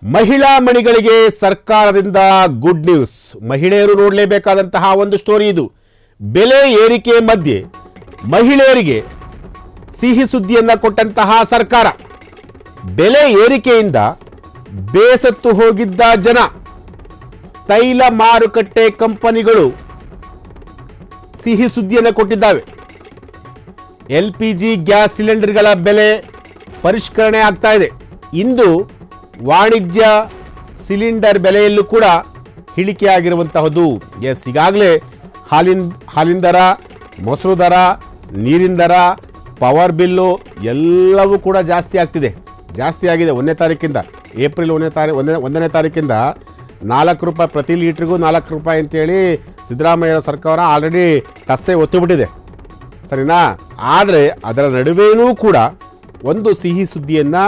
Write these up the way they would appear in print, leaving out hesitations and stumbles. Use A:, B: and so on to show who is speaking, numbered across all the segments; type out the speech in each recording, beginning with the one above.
A: ಮಹಿಳಾ ಮಣಿಗಳಿಗೆ ಸರ್ಕಾರದಿಂದ good news. ಮಹಿಳೆಯರು ನೋಡಲೇಬೇಕಾದಂತಹ ಒಂದು ಸ್ಟೋರಿ ಇದು. ಬೆಲೆ ಏರಿಕೆ ಮಧ್ಯೆ ಮಹಿಳೆಯರಿಗೆ ಸಿಹಿ ಸುದ್ದಿಯನ್ನ ಕೊಟ್ಟಂತಹ ಸರ್ಕಾರ. ಬೆಲೆ ಏರಿಕೆಯಿಂದ ಬೇಸತ್ತು ಹೋಗಿದ್ದ ಜನ, ತೈಲ ಮಾರುಕಟ್ಟೆ ಕಂಪನಿಗಳು ಸಿಹಿ ಸುದ್ದಿಯನ್ನು ಕೊಟ್ಟಿದ್ದಾವೆ. LPG ಗ್ಯಾಸ್ ಸಿಲಿಂಡರ್ಗಳ ಬೆಲೆ ಪರಿಷ್ಕರಣೆ ಆಗ್ತಾ ಇದೆ. ಇಂದು ವಾಣಿಜ್ಯ ಸಿಲಿಂಡರ್ ಬೆಲೆಯಲ್ಲೂ ಕೂಡ ಇಳಿಕೆ ಆಗಿರುವಂತಹದ್ದು. ಈಗಾಗಲೇ ಹಾಲಿನ ದರ, ಮೊಸರು ದರ, ನೀರಿನ ದರ, ಪವರ್ ಬಿಲ್ಲು ಎಲ್ಲವೂ ಕೂಡ ಜಾಸ್ತಿ ಆಗ್ತಿದೆ. ಜಾಸ್ತಿ ಆಗಿದೆ 1ನೇ ತಾರೀಕಿಂದ, ಏಪ್ರಿಲ್ 1ನೇ ತಾರೀಕಿಂದ 4 ರೂಪಾಯಿ ಪ್ರತಿ ಲೀಟ್ರಿಗೂ 4 ರೂಪಾಯಿ ಅಂತೇಳಿ ಸಿದ್ದರಾಮಯ್ಯ ಸರ್ಕಾರ ಆಲ್ರೆಡಿ ಕಸೆ ಒತ್ತಿಬಿಟ್ಟಿದೆ, ಸರಿನಾ? ಆದರೆ ಅದರ ನಡುವೆಯೂ ಕೂಡ ಒಂದು ಸಿಹಿ ಸುದ್ದಿಯನ್ನು,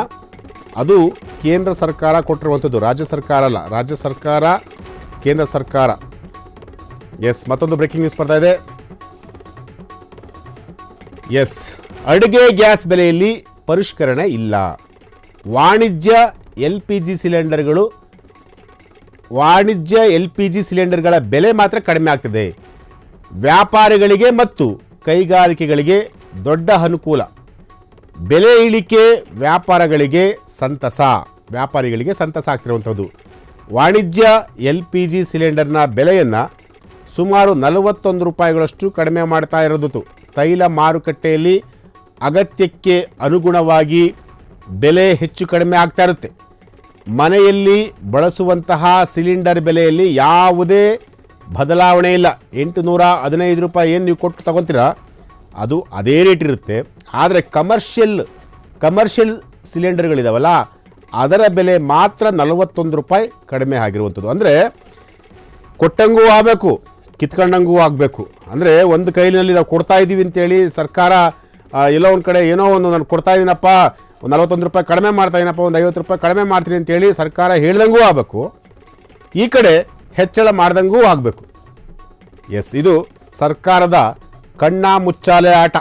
A: ಅದು ಕೇಂದ್ರ ಸರ್ಕಾರ ಕೊಟ್ಟಿರುವಂಥದ್ದು, ರಾಜ್ಯ ಸರ್ಕಾರ ಅಲ್ಲ. ರಾಜ್ಯ ಸರ್ಕಾರ, ಕೇಂದ್ರ ಸರ್ಕಾರ. ಮತ್ತೊಂದು ಬ್ರೇಕಿಂಗ್ ನ್ಯೂಸ್ ಬರ್ತಾ ಇದೆ. ಅಡುಗೆ ಗ್ಯಾಸ್ ಬೆಲೆಯಲ್ಲಿ ಪರಿಷ್ಕರಣೆ ಇಲ್ಲ. ವಾಣಿಜ್ಯ LPG ಸಿಲಿಂಡರ್ಗಳ ಬೆಲೆ ಮಾತ್ರ ಕಡಿಮೆ ಆಗ್ತಿದೆ. ವ್ಯಾಪಾರಿಗಳಿಗೆ ಮತ್ತು ಕೈಗಾರಿಕೆಗಳಿಗೆ ದೊಡ್ಡ ಅನುಕೂಲ. ಬೆಲೆ ಇಳಿಕೆ ವ್ಯಾಪಾರಿಗಳಿಗೆ ಸಂತಸ ಆಗ್ತಿರುವಂಥದ್ದು. ವಾಣಿಜ್ಯ LPG ಸಿಲಿಂಡರ್ನ ಬೆಲೆಯನ್ನು ಸುಮಾರು 41 ರೂಪಾಯಿಗಳಷ್ಟು ಕಡಿಮೆ ಮಾಡ್ತಾ ಇರೋದು. ತೈಲ ಮಾರುಕಟ್ಟೆಯಲ್ಲಿ ಅಗತ್ಯಕ್ಕೆ ಅನುಗುಣವಾಗಿ ಬೆಲೆ ಹೆಚ್ಚು ಕಡಿಮೆ ಆಗ್ತಾ ಇರುತ್ತೆ. ಮನೆಯಲ್ಲಿ ಬಳಸುವಂತಹ ಸಿಲಿಂಡರ್ ಬೆಲೆಯಲ್ಲಿ ಯಾವುದೇ ಬದಲಾವಣೆ ಇಲ್ಲ. 815 ರೂಪಾಯಿ ಏನು ನೀವು ಕೊಟ್ಟು ತಗೊತೀರಾ, ಅದು ಅದೇ ರೇಟ್ ಇರುತ್ತೆ. ಆದರೆ ಕಮರ್ಷಿಯಲ್ ಸಿಲಿಂಡರ್ಗಳಿದಾವಲ್ಲ, ಅದರ ಬೆಲೆ ಮಾತ್ರ 41 ರೂಪಾಯಿ ಕಡಿಮೆ ಆಗಿರುವಂಥದ್ದು. ಅಂದರೆ ಕೊಟ್ಟಂಗೂ ಆಗಬೇಕು, ಕಿತ್ಕೊಂಡಂಗೂ ಆಗಬೇಕು. ಅಂದರೆ ಒಂದು ಕೈಲಿನಲ್ಲಿ ನಾವು ಕೊಡ್ತಾ ಇದ್ದೀವಿ ಅಂತೇಳಿ ಸರ್ಕಾರ ಎಲ್ಲೋ ಒಂದು ಕಡೆ ಏನೋ ಒಂದು ನಾನು ಕೊಡ್ತಾ ಇದ್ದೀನಪ್ಪ, ಒಂದು 41 ರೂಪಾಯಿ ಕಡಿಮೆ ಮಾಡ್ತಾ ಇದ್ದೀನಪ್ಪ, ಒಂದು 50 ರೂಪಾಯಿ ಕಡಿಮೆ ಮಾಡ್ತೀನಿ ಅಂತೇಳಿ ಸರ್ಕಾರ ಹೇಳ್ದಂಗೂ ಆಗಬೇಕು, ಈ ಕಡೆ ಹೆಚ್ಚಳ ಮಾಡ್ದಂಗೂ ಆಗಬೇಕು. ಇದು ಸರ್ಕಾರದ ಕಣ್ಣಾ ಮುಚ್ಚಾಲೆ ಆಟ.